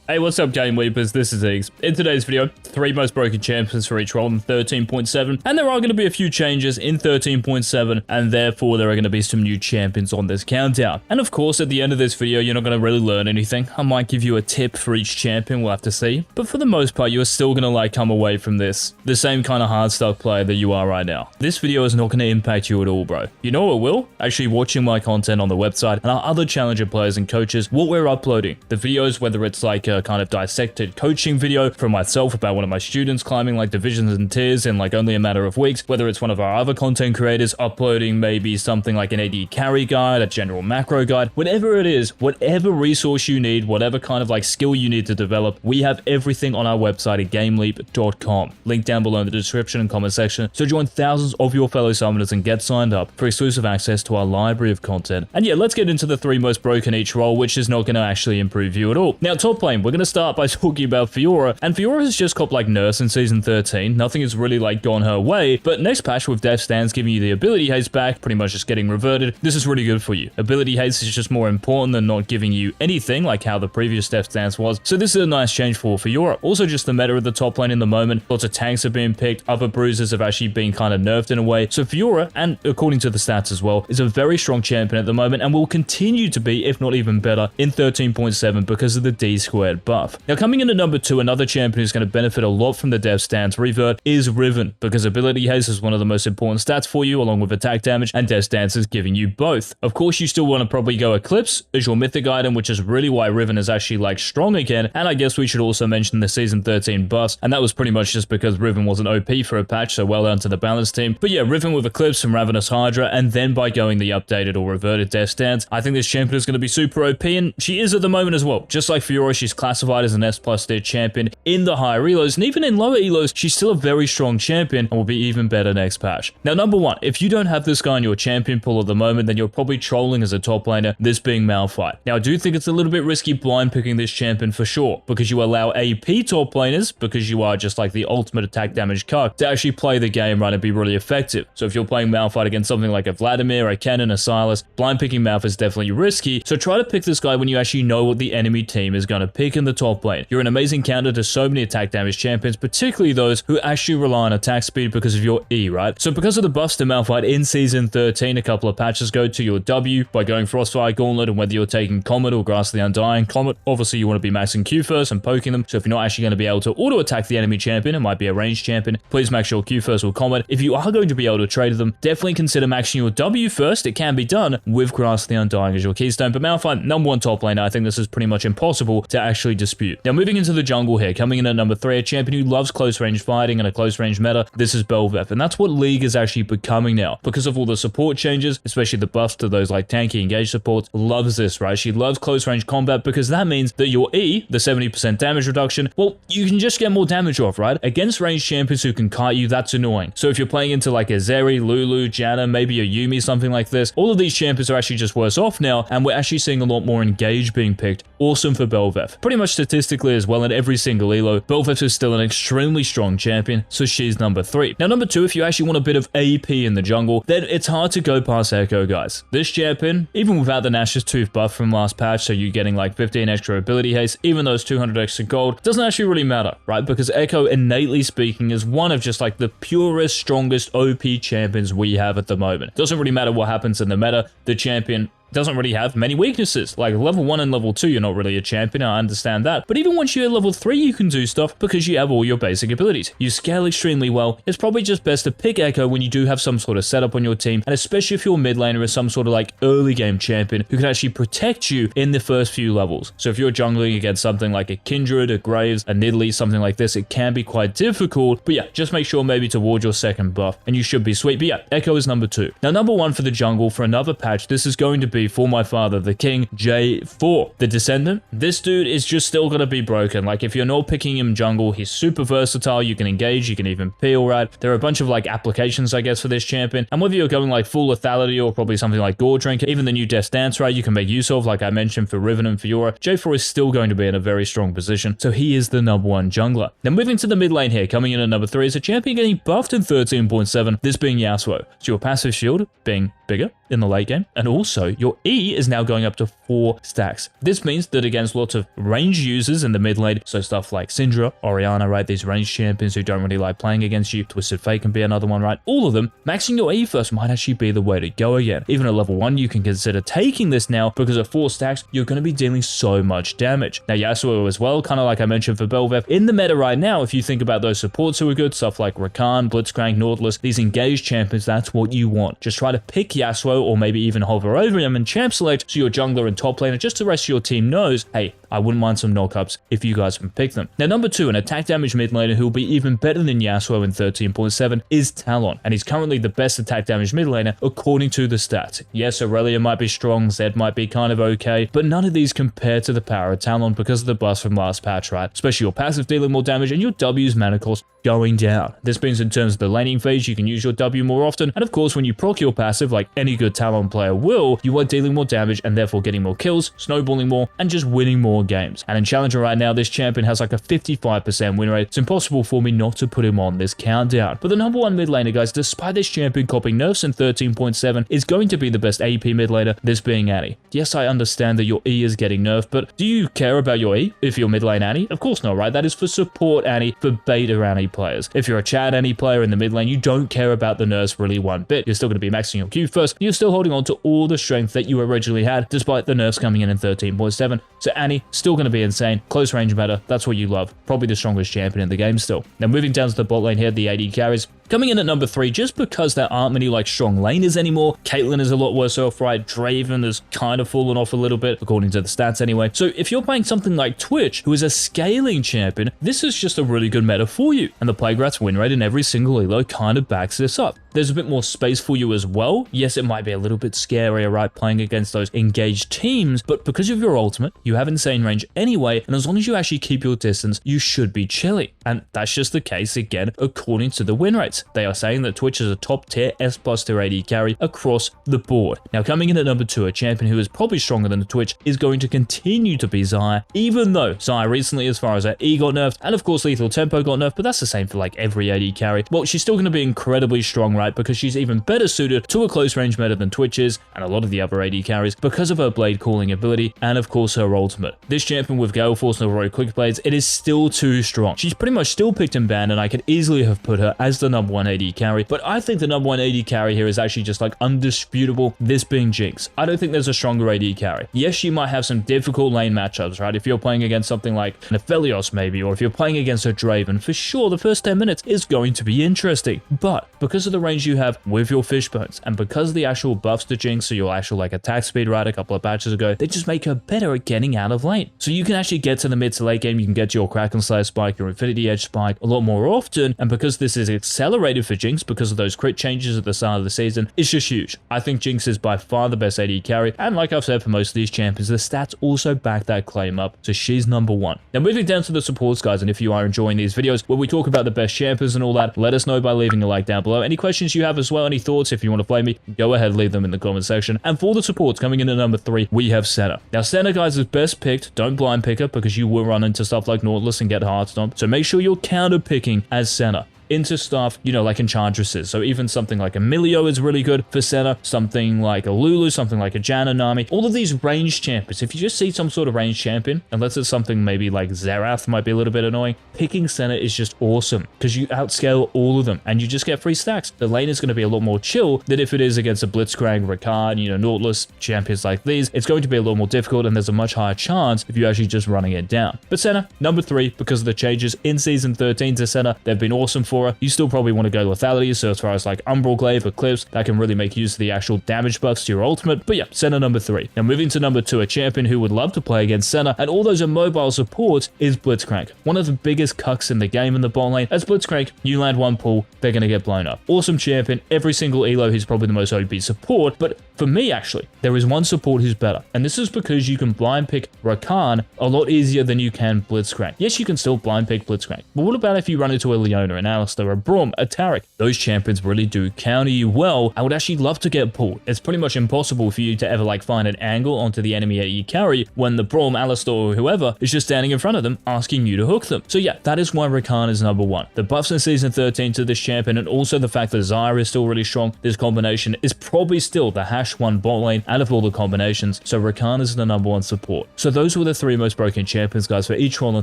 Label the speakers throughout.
Speaker 1: Hey, what's up, GameLeapers? This is JINX. In today's video, 3 most broken champions for each role in 13.7, and there are going to be a few changes in 13.7, and therefore there are going to be some new champions on this countdown. And of course, at the end of this video, you're not going to really learn anything. I might give you a tip for each champion, we'll have to see. But for the most part, you're still going to come away from this the same kind of hard stuff player that you are right now. This video is not going to impact you at all, bro. You know what will? Actually watching my content on the website and our other challenger players and coaches, what we're uploading. The videos, whether it's like a kind of dissected coaching video from myself about one of my students climbing like divisions and tiers in like only a matter of weeks, whether it's one of our other content creators uploading maybe something like an AD carry guide, a general macro guide, whatever it is, whatever resource you need, whatever kind of like skill you need to develop, we have everything on our website at GameLeap.com. Link down below in the description and comment section. So join thousands of your fellow summoners and get signed up for exclusive access to our library of content. And yeah, let's get into the 3 most broken each role, which is not going to actually improve you at all. Now, top lane, we're going to start by talking about Fiora, and Fiora has just copped like Nurse in Season 13. Nothing has really like gone her way, but next patch with Death Stance giving you the ability haste back, pretty much just getting reverted, this is really good for you. Ability haste is just more important than not giving you anything like how the previous Death Stance was, so this is a nice change for Fiora. Also just the meta of the top lane in the moment, lots of tanks have been picked, other bruisers have actually been kind of nerfed in a way, so Fiora, and according to the stats as well, is a very strong champion at the moment and will continue to be, if not even better, in 13.7 because of the D-squared buff. Now coming in at number 2, another champion who's going to benefit a lot from the Death Stance revert is Riven, because ability haste is one of the most important stats for you, along with attack damage, and Death Stance is giving you both. Of course, you still want to probably go Eclipse as your mythic item, which is really why Riven is actually like strong again, and I guess we should also mention the Season 13 buffs, and that was pretty much just because Riven wasn't OP for a patch, so well done to the balance team. But yeah, Riven with Eclipse and Ravenous Hydra, and then by going the updated or reverted Death Stance, I think this champion is going to be super OP, and she is at the moment as well. Just like Fiora, she's classified as an S+ tier champion in the higher elos, and even in lower elos, she's still a very strong champion and will be even better next patch. Now, number 1, if you don't have this guy in your champion pool at the moment, then you're probably trolling as a top laner, this being Malphite. Now, I do think it's a little bit risky blind picking this champion for sure, because you allow AP top laners, because you are just like the ultimate attack damage cuck, to actually play the game right and be really effective. So if you're playing Malphite against something like a Vladimir, a Kennen, a Silas, blind picking Malphite is definitely risky, so try to pick this guy when you actually know what the enemy team is going to pick in the top lane. You're an amazing counter to so many attack damage champions, particularly those who actually rely on attack speed because of your E, right? So because of the buffs to Malphite in Season 13, a couple of patches ago, to your W by going Frostfire Gauntlet, and whether you're taking Comet or Grasp of the Undying. Comet, obviously you want to be maxing Q first and poking them, so if you're not actually going to be able to auto-attack the enemy champion, it might be a ranged champion, please max your Q first or Comet. If you are going to be able to trade them, definitely consider maxing your W first. It can be done with Grasp of the Undying as your keystone, but Malphite, number 1 top laner, I think this is pretty much impossible to actually dispute. Now moving into the jungle here, coming in at number 3, a champion who loves close range fighting and a close range meta, this is Bel'Veth, and that's what League is actually becoming now. Because of all the support changes, especially the buffs to those like tanky engage supports, loves this, right? She loves close range combat because that means that your E, the 70% damage reduction, well, you can just get more damage off, right? Against ranged champions who can kite you, that's annoying. So if you're playing into like a Zeri, Lulu, Janna, maybe a Yuumi, something like this, all of these champions are actually just worse off now, and we're actually seeing a lot more engage being picked. Awesome for Bel'Veth. Pretty much statistically as well in every single elo, Bel'Veth is still an extremely strong champion, so she's number 3. Now number 2, if you actually want a bit of AP in the jungle, then it's hard to go past Echo, guys. This champion, even without the Nash's Tooth buff from last patch, so you getting like 15 extra ability haste, even those 200 extra gold, doesn't actually really matter, right? Because Echo, innately speaking, is one of just like the purest, strongest OP champions we have at the moment. Doesn't really matter what happens in the meta, the champion doesn't really have many weaknesses. Like level 1 and level 2, you're not really a champion, I understand that. But even once you're at level 3, you can do stuff because you have all your basic abilities. You scale extremely well. It's probably just best to pick Echo when you do have some sort of setup on your team, and especially if your mid laner is some sort of like early game champion who can actually protect you in the first few levels. So if you're jungling against something like a Kindred, a Graves, a Nidalee, something like this, it can be quite difficult. But yeah, just make sure maybe towards your second buff and you should be sweet. But yeah, Echo is number 2. Now number 1 for the jungle for another patch, this is going to be for my father, the king, J4. The Descendant, this dude is just still going to be broken. Like if you're not picking him jungle, he's super versatile. You can engage, you can even peel, right? There are a bunch of like applications, I guess, for this champion. And whether you're going like full lethality or probably something like Gore Drink, even the new Death Dance, right, you can make use of, like I mentioned for Riven and Fiora, J4 is still going to be in a very strong position. So he is the number 1 jungler. Now moving to the mid lane here, coming in at number 3 is a champion getting buffed in 13.7, this being YASUO. So your passive shield being bigger in the late game, and also your E is now going up to 4 stacks. This means that against lots of range users in the mid lane, so stuff like Syndra, Orianna, right, these range champions who don't really like playing against you, Twisted Fate can be another one, right, all of them, maxing your E first might actually be the way to go again. Even at level 1, you can consider taking this now, because at 4 stacks, you're going to be dealing so much damage. Now YASUO as well, kind of like I mentioned for Bel'Veth, in the meta right now, if you think about those supports who are good, stuff like Rakan, BLITZCRANK, Nautilus, these engaged champions, that's what you want. Just try to pick YASUO or maybe even hover over him and champ select so your jungler and top laner, just the rest of your team knows, hey, I wouldn't mind some knockups if you guys can pick them. Now, number 2, an attack damage mid laner who will be even better than YASUO in 13.7 is TALON, and he's currently the best attack damage mid laner according to the stats. Yes, Aurelia might be strong, Zed might be kind of okay, but none of these compare to the power of TALON because of the buffs from last patch, right? Especially your passive dealing more damage and your W's mana cost going down. This means in terms of the laning phase, you can use your W more often, and of course when you proc your passive, like any good TALON player will, you are dealing more damage and therefore getting more kills, snowballing more, and just winning more games. And in Challenger right now, this champion has like a 55% win rate. It's impossible for me not to put him on this countdown. But the number 1 mid laner, guys, despite this champion copying nerfs in 13.7, is going to be the best AP mid laner, this being Annie. Yes, I understand that your E is getting nerfed, but do you care about your E if you're mid lane Annie? Of course not, right? That is for support Annie, for beta Annie players. If you're a Chad Annie player in the mid lane, you don't care about the nerfs really one bit. You're still going to be maxing your Q first. You're still holding on to all the strength that you originally had, despite the nerfs coming in 13.7. So Annie, still going to be insane. Close range meta, that's what you love. Probably the strongest champion in the game still. Now moving down to the bot lane here, the AD carries. Coming in at number 3, just because there aren't many like strong laners anymore. Caitlyn is a lot worse off, right? Draven has kind of fallen off a little bit, according to the stats anyway. So if you're playing something like Twitch, who is a scaling champion, this is just a really good meta for you. And the Plaguerat's win rate in every single elo kind of backs this up. There's a bit more space for you as well. Yes, it might be a little bit scarier, right, playing against those engaged teams, but because of your ultimate, you have insane range anyway, and as long as you actually keep your distance, you should be chilly. And that's just the case again, according to the win rates. They are saying that Twitch is a top tier S+ tier AD carry across the board. Now coming in at number 2, a champion who is probably stronger than the Twitch is going to continue to be Xayah, even though Xayah recently, as far as her E got nerfed, and of course lethal tempo got nerfed, but that's the same for like every AD carry. Well, she's still going to be incredibly strong, right, because she's even better suited to a close range meta than Twitch is, and a lot of the other AD carries, because of her blade calling ability, and of course her ultimate. This champion with Gale Force and Heroic Quick Blades, it is still too strong. She's pretty much still picked and banned, and I could easily have put her as the number 1 AD carry, but I think the number 1 AD carry here is actually just like undisputable, this being JINX. I don't think there's a stronger AD carry. Yes, she might have some difficult lane matchups, right? If you're playing against something like Nephelios maybe, or if you're playing against a Draven, for sure the first 10 minutes is going to be interesting. But because of the range you have with your Fishbones, and because of the actual buffs to JINX, so your actual like attack speed, right, a couple of patches ago, they just make her better at getting out of lane. So you can actually get to the mid to late game, you can get to your Kraken Slayer spike, your Infinity Edge spike a lot more often, and because this is accelerated for JINX because of those crit changes at the start of the season, it's just huge. I think JINX is by far the best AD carry, and like I've said for most of these champions, the stats also back that claim up, so she's number 1. Now moving down to the supports, guys, and if you are enjoying these videos where we talk about the best champions and all that, let us know by leaving a like down below. Any questions you have as well, any thoughts, if you want to play me, go ahead, leave them in the comment section. And for the supports, coming in at number 3, we have Senna. Now Senna, guys, is best picked. Don't blind pick her because you will run into stuff like Nautilus and get hard stomped, so make sure you're counter picking as Senna into stuff, you know, like Enchantresses. So even something like Emilio is really good for Senna, something like a Lulu, something like a Janonami, all of these ranged champions. If you just see some sort of ranged champion, unless it's something maybe like Xerath might be a little bit annoying, picking Senna is just awesome because you outscale all of them and you just get free stacks. The lane is going to be a lot more chill than if it is against a BLITZCRANK, Rakan, you know, Nautilus, champions like these. It's going to be a lot more difficult and there's a much higher chance if you're actually just running it down. But Senna, number 3, because of the changes in Season 13 to Senna, they've been awesome for her. You still probably want to go lethality, so as far as like Umbral Glaive, Eclipse, that can really make use of the actual damage buffs to your ultimate. But yeah, Senna number 3. Now moving to number 2, a champion who would love to play against Senna and all those immobile supports is BLITZCRANK. One of the biggest cucks in the game in the bot lane. As BLITZCRANK, you land one pull, they're going to get blown up. Awesome champion, every single elo he's probably the most OP support, but for me actually, there is one support who's better, and this is because you can blind pick Rakan a lot easier than you can BLITZCRANK. Yes, you can still blind pick BLITZCRANK, but what about if you run into a Leona, and Alistar, a Braum, a Taric. Those champions really do counter you well. I would actually love to get pulled. It's pretty much impossible for you to ever like find an angle onto the enemy that you carry when the Braum, Alistar, or whoever is just standing in front of them asking you to hook them. So yeah, that is why Rakan is number 1. The buffs in Season 13 to this champion, and also the fact that Xayah is still really strong. This combination is probably still the #1 bot lane out of all the combinations, so Rakan is the number 1 support. So those were the 3 most broken champions, guys, for each role in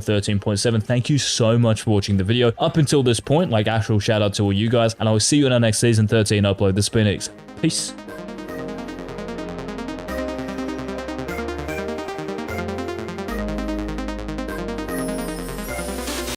Speaker 1: 13.7. Thank you so much for watching the video up until this point. Like, actual shout out to all you guys, and I will see you in our next Season 13 upload. This has been JINX. Peace.